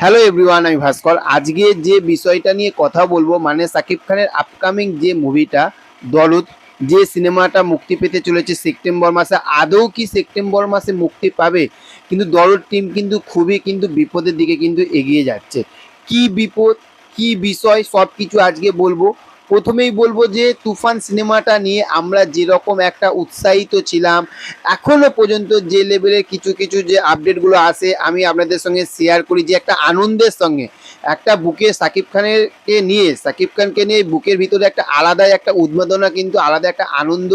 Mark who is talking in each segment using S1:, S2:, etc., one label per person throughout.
S1: Hello everyone, আমি ভাস্কর। আজকে যে বিষয়টা নিয়ে কথা বলবো মানে সাকিব খানের আপকামিং যে মুভিটা দরদ, যে সিনেমাটা মুক্তি পেতে চলেছে সেপ্টেম্বর মাসে, আদৌ কি সেপ্টেম্বর মাসে মুক্তি পাবে? কিন্তু দরদ টিম কিন্তু খুবই কিন্তু বিপদের দিকে কিন্তু এগিয়ে যাচ্ছে। কি বিপদ, কি বিষয়, সব কিছু আজকে বলবো। প্রথমেই বলবো যে তুফান সিনেমাটা নিয়ে আমরা যেরকম একটা উৎসাহিত ছিলাম, এখনো পর্যন্ত যে লেভেলের কিছু কিছু যে আপডেটগুলো আসে আমি আপনাদের সঙ্গে শেয়ার করি, যে একটা আনন্দের সঙ্গে একটা বুকে সাকিব খানকে নিয়ে বুকের ভিতরে একটা আলাদাই একটা উন্মাদনা, কিন্তু আলাদা একটা আনন্দ,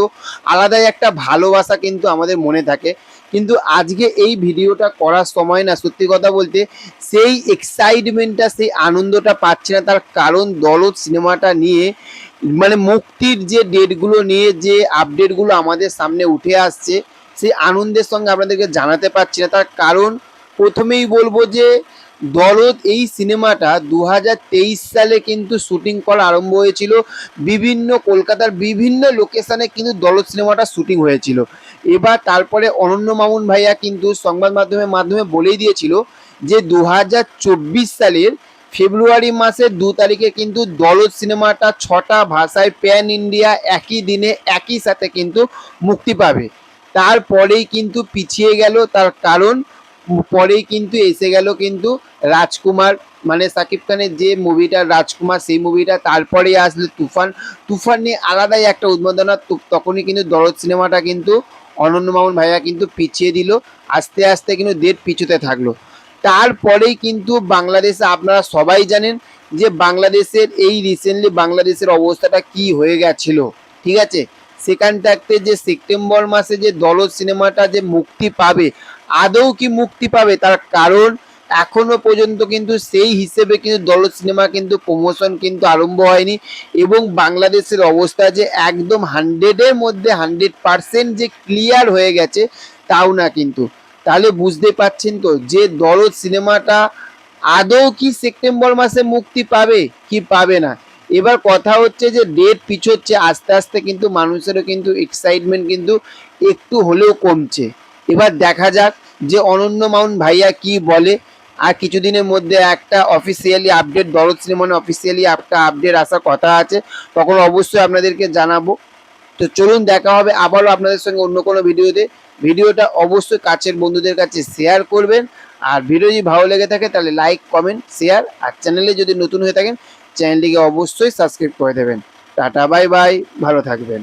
S1: আলাদাই একটা ভালোবাসা কিন্তু আমাদের মনে থাকে। কিন্তু আজকে এই ভিডিওটা করার সময় না, সত্যি কথা বলতে সেই এক্সাইটমেন্টটা, সেই আনন্দটা পাচ্ছি না। তার কারণ দরদ সিনেমাটা নিয়ে মানে মুক্তির যে ডেটগুলো নিয়ে যে আপডেটগুলো আমাদের সামনে উঠে আসছে, সেই আনন্দের সঙ্গে আপনাদেরকে জানাতে পারছি না। তার কারণ প্রথমেই বলবো যে দরদ এই সিনেমাটা 2023 সালে কিন্তু শুটিং করা আরম্ভ হয়েছিল। বিভিন্ন কলকাতার বিভিন্ন লোকেশনে কিন্তু দরদ সিনেমাটা শুটিং হয়েছিল। এবার তারপরে অনন্য মামুন ভাইয়া কিন্তু সংবাদ মাধ্যমে বলেই দিয়েছিল যে 2024 সালের ফেব্রুয়ারি মাসের 2 তারিখে কিন্তু দরদ সিনেমাটা 6টা ভাষায় প্যান ইন্ডিয়া একই দিনে একই সাথে কিন্তু মুক্তি পাবে। তারপরেই কিন্তু পিছিয়ে গেল, তার কারণ পরেই কিন্তু এসে গেল কিন্তু রাজকুমার, মানে সাকিব খানের যে মুভিটা রাজকুমার, সেই মুভিটা। তারপরেই আসলে তুফান। তুফান নিয়ে আলাদাই একটা উন্মাদনা। তখনই কিন্তু দরদ সিনেমাটা কিন্তু অনন্য মামুন ভাইয়া কিন্তু পিছিয়ে দিল, আস্তে আস্তে কিন্তু ডেট পিছুতে থাকলো। তারপরেই কিন্তু বাংলাদেশে আপনারা সবাই জানেন যে বাংলাদেশের এই রিসেন্টলি বাংলাদেশের অবস্থাটা কি হয়ে গেছিল, ঠিক আছে। সেখান থাকতে যে সেপ্টেম্বর মাসে যে দরদ সিনেমাটা যে মুক্তি পাবে, আদৌ কি মুক্তি পাবে? তার কারণ এখনো পর্যন্ত কিন্তু সেই হিসেবে কিন্তু দরদ সিনেমা কিন্তু প্রমোশন কিন্তু আরম্ভ হয়নি, এবং বাংলাদেশের অবস্থা যে একদম 100-এর মধ্যে 100% যে ক্লিয়ার হয়ে গেছে তাও না কিন্তু। তাহলে বুঝতে পারছেন তো যে দরদ সিনেমাটা আদৌ কি সেপ্টেম্বর মাসে মুক্তি পাবে কি পাবে না। এবার কথা হচ্ছে যে ডেট পিছোচ্ছে আস্তে আস্তে, কিন্তু মানুষেরও কিন্তু এক্সাইটমেন্ট কিন্তু একটু হলেও কমছে। এবার দেখা যাক যে অনন্য মামুন ভাইয়া কি বলে। আর কিছুদিনের মধ্যে একটা অফিসিয়ালি আপডেট, দরদ সিনেমার অফিসিয়ালি একটা আপডেট আসার কথা আছে, তখন অবশ্যই আপনাদেরকে জানাবো। তো চলুন দেখা হবে আবারও আপনাদের সঙ্গে অন্য কোনো ভিডিওতে। ভিডিওটা অবশ্যই কাছের বন্ধুদের কাছে শেয়ার করবেন। আর ভিডিও যদি ভালো লেগে থাকে তাহলে লাইক, কমেন্ট, শেয়ার, আর চ্যানেলে যদি নতুন হয়ে থাকেন চ্যানেলটিকে অবশ্যই সাবস্ক্রাইব করে দেবেন। টাটা, বাই বাই, ভালো থাকবেন।